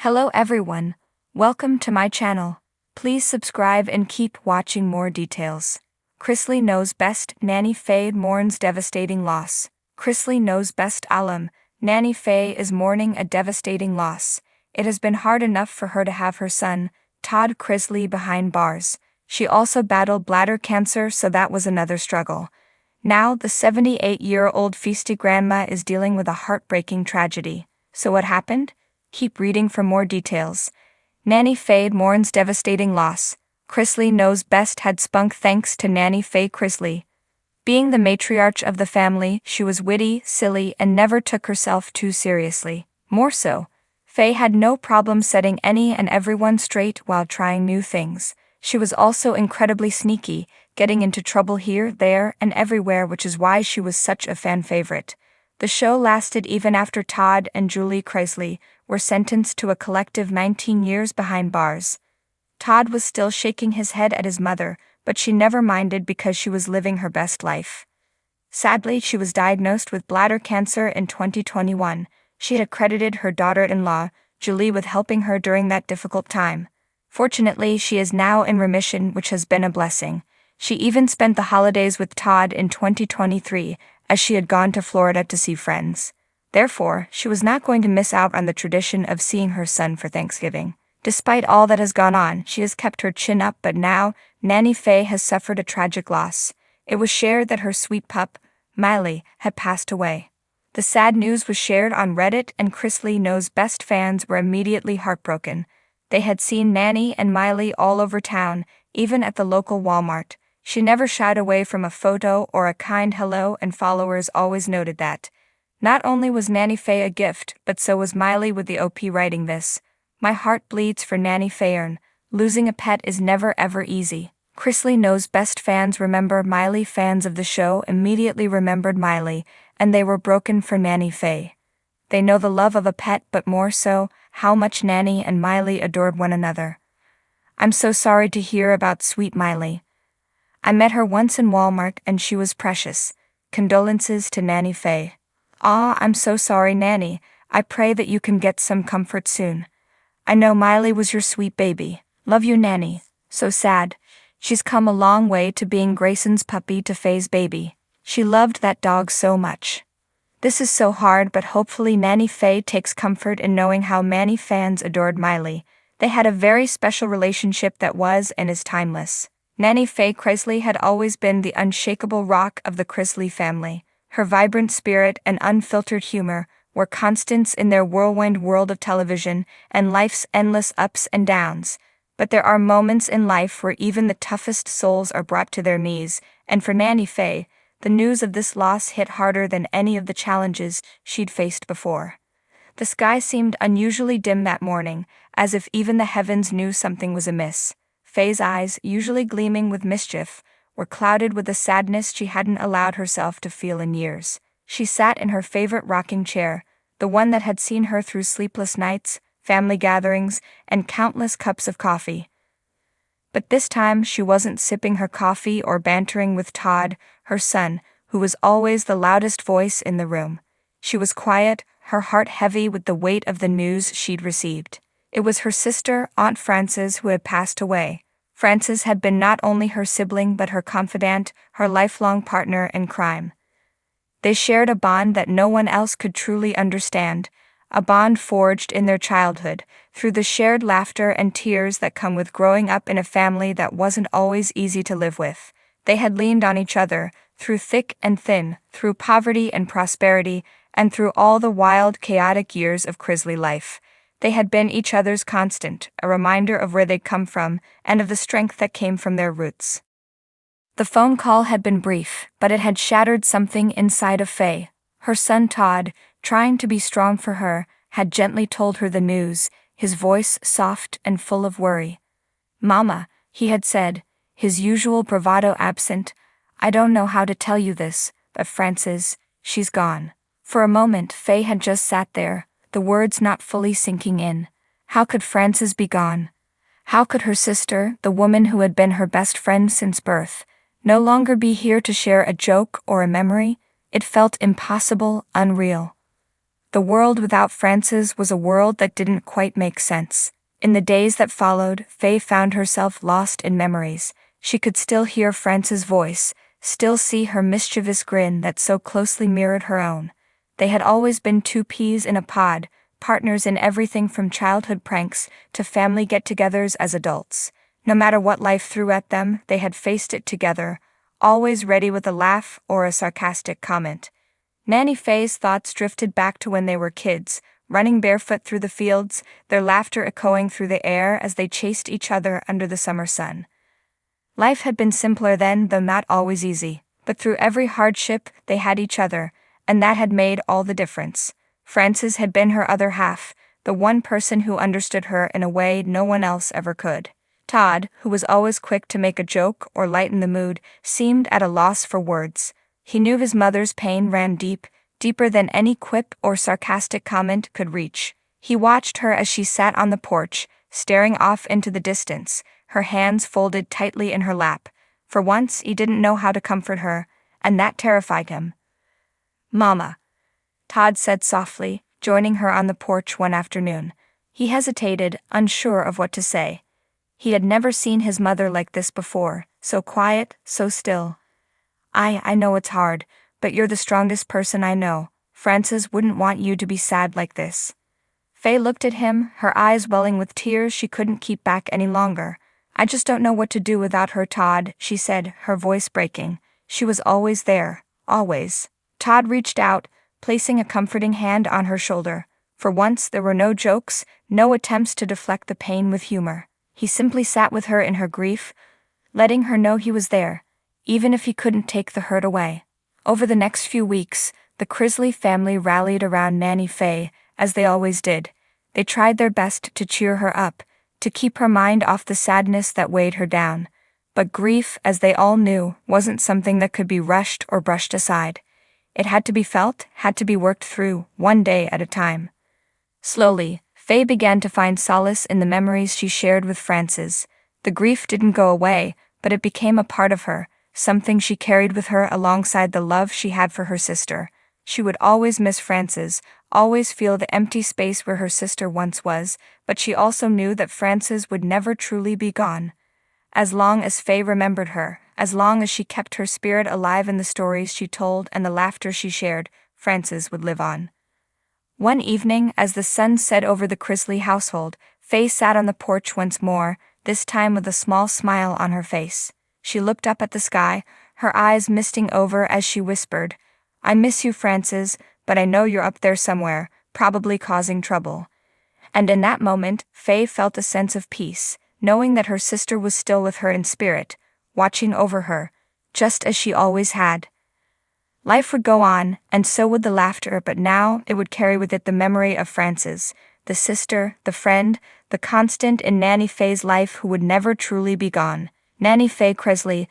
Hello everyone, welcome to my channel. Please subscribe and keep watching more details. Chrisley knows best. Nanny Faye mourns devastating loss. Chrisley knows best. Nanny Faye is mourning a devastating loss. It has been hard enough for her to have her son, Todd Chrisley, behind bars. She also battled bladder cancer, so that was another struggle. Now the 78-year-old feisty grandma is dealing with a heartbreaking tragedy. So what happened? Keep reading for more details. Nanny Faye mourns devastating loss. Chrisley knows best had spunk thanks to Nanny Faye. Chrisley, being the matriarch of the family, she was witty, silly, and never took herself too seriously. More so, Faye had no problem setting any and everyone straight while trying new things. She was also incredibly sneaky, getting into trouble here, there, and everywhere, which is why she was such a fan favorite. The show lasted even after Todd and Julie Chrisley were sentenced to a collective 19 years behind bars. Todd was still shaking his head at his mother, but she never minded because she was living her best life. Sadly, she was diagnosed with bladder cancer in 2021. She had credited her daughter-in-law, Julie, with helping her during that difficult time. Fortunately, she is now in remission, which has been a blessing. She even spent the holidays with Todd in 2023, as she had gone to Florida to see friends. Therefore, she was not going to miss out on the tradition of seeing her son for Thanksgiving. Despite all that has gone on, she has kept her chin up, but now, Nanny Faye has suffered a tragic loss. It was shared that her sweet pup, Miley, had passed away. The sad news was shared on Reddit, and Chrisley knows best fans were immediately heartbroken. They had seen Nanny and Miley all over town, even at the local Walmart. She never shied away from a photo or a kind hello, and followers always noted that. Not only was Nanny Faye a gift, but so was Miley, with the OP writing this: "My heart bleeds for Nanny Faye. Losing a pet is never ever easy." Chrisley knows best fans remember Miley. Fans of the show immediately remembered Miley, and they were broken for Nanny Faye. They know the love of a pet, but more so, how much Nanny and Miley adored one another. "I'm so sorry to hear about sweet Miley. I met her once in Walmart and she was precious. Condolences to Nanny Faye." "Aw, I'm so sorry, Nanny. I pray that you can get some comfort soon. I know Miley was your sweet baby. Love you, Nanny." So sad. She's come a long way to being Grayson's puppy to Faye's baby. She loved that dog so much. This is so hard, but hopefully Nanny Faye takes comfort in knowing how many fans adored Miley. They had a very special relationship that was and is timeless. Nanny Faye Chrisley had always been the unshakable rock of the Chrisley family. Her vibrant spirit and unfiltered humor were constants in their whirlwind world of television and life's endless ups and downs. But there are moments in life where even the toughest souls are brought to their knees, and for Nanny Faye, the news of this loss hit harder than any of the challenges she'd faced before. The sky seemed unusually dim that morning, as if even the heavens knew something was amiss. Faye's eyes, usually gleaming with mischief, were clouded with a sadness she hadn't allowed herself to feel in years. She sat in her favorite rocking chair, the one that had seen her through sleepless nights, family gatherings, and countless cups of coffee. But this time she wasn't sipping her coffee or bantering with Todd, her son, who was always the loudest voice in the room. She was quiet, her heart heavy with the weight of the news she'd received. It was her sister, Aunt Frances, who had passed away. Frances had been not only her sibling but her confidant, her lifelong partner in crime. They shared a bond that no one else could truly understand, a bond forged in their childhood, through the shared laughter and tears that come with growing up in a family that wasn't always easy to live with. They had leaned on each other, through thick and thin, through poverty and prosperity, and through all the wild, chaotic years of Chrisley life. They had been each other's constant, a reminder of where they'd come from, and of the strength that came from their roots. The phone call had been brief, but it had shattered something inside of Faye. Her son Todd, trying to be strong for her, had gently told her the news, his voice soft and full of worry. "Mama," he had said, his usual bravado absent, "I don't know how to tell you this, but Frances, she's gone." For a moment Faye had just sat there, the words not fully sinking in. How could Frances be gone? How could her sister, the woman who had been her best friend since birth, no longer be here to share a joke or a memory? It felt impossible, unreal. The world without Frances was a world that didn't quite make sense. In the days that followed, Faye found herself lost in memories. She could still hear Frances' voice, still see her mischievous grin that so closely mirrored her own. They had always been two peas in a pod, partners in everything from childhood pranks to family get-togethers as adults. No matter what life threw at them, they had faced it together, always ready with a laugh or a sarcastic comment. Nanny Faye's thoughts drifted back to when they were kids, running barefoot through the fields, their laughter echoing through the air as they chased each other under the summer sun. Life had been simpler then, though not always easy, but through every hardship they had each other, and that had made all the difference. Frances had been her other half, the one person who understood her in a way no one else ever could. Todd, who was always quick to make a joke or lighten the mood, seemed at a loss for words. He knew his mother's pain ran deep, deeper than any quip or sarcastic comment could reach. He watched her as she sat on the porch, staring off into the distance, her hands folded tightly in her lap. For once, he didn't know how to comfort her, and that terrified him. "Mama," Todd said softly, joining her on the porch one afternoon. He hesitated, unsure of what to say. He had never seen his mother like this before, so quiet, so still. I know it's hard, but you're the strongest person I know. Frances wouldn't want you to be sad like this." Faye looked at him, her eyes welling with tears she couldn't keep back any longer. "I just don't know what to do without her, Todd," she said, her voice breaking. "She was always there, always." Todd reached out, placing a comforting hand on her shoulder. For once there were no jokes, no attempts to deflect the pain with humor. He simply sat with her in her grief, letting her know he was there, even if he couldn't take the hurt away. Over the next few weeks, the Chrisley family rallied around Nanny Faye, as they always did. They tried their best to cheer her up, to keep her mind off the sadness that weighed her down. But grief, as they all knew, wasn't something that could be rushed or brushed aside. It had to be felt, had to be worked through, one day at a time. Slowly, Faye began to find solace in the memories she shared with Frances. The grief didn't go away, but it became a part of her, something she carried with her alongside the love she had for her sister. She would always miss Frances, always feel the empty space where her sister once was, but she also knew that Frances would never truly be gone. As long as Faye remembered her, as long as she kept her spirit alive in the stories she told and the laughter she shared, Frances would live on. One evening, as the sun set over the Chrisley household, Faye sat on the porch once more, this time with a small smile on her face. She looked up at the sky, her eyes misting over as she whispered, "I miss you, Frances, but I know you're up there somewhere, probably causing trouble." And in that moment, Faye felt a sense of peace, knowing that her sister was still with her in spirit, watching over her, just as she always had. Life would go on, and so would the laughter, but now it would carry with it the memory of Frances, the sister, the friend, the constant in Nanny Faye's life who would never truly be gone. Nanny Faye Chrisley,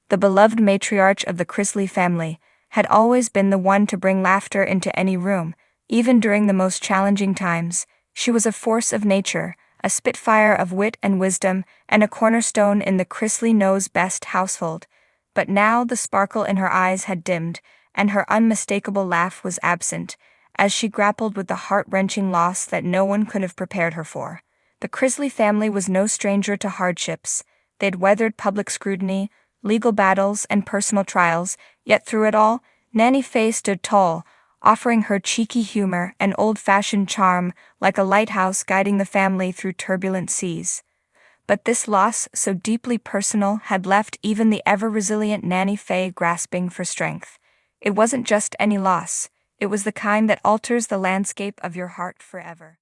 the beloved matriarch of the Chrisley family, had always been the one to bring laughter into any room, even during the most challenging times. She was a force of nature, a spitfire of wit and wisdom, and a cornerstone in the Chrisley knows best household. But now the sparkle in her eyes had dimmed, and her unmistakable laugh was absent, as she grappled with the heart-wrenching loss that no one could have prepared her for. The Chrisley family was no stranger to hardships. They'd weathered public scrutiny, legal battles, and personal trials, yet through it all, Nanny Faye stood tall, offering her cheeky humor and old-fashioned charm like a lighthouse guiding the family through turbulent seas. But this loss, so deeply personal, had left even the ever-resilient Nanny Faye grasping for strength. It wasn't just any loss, it was the kind that alters the landscape of your heart forever.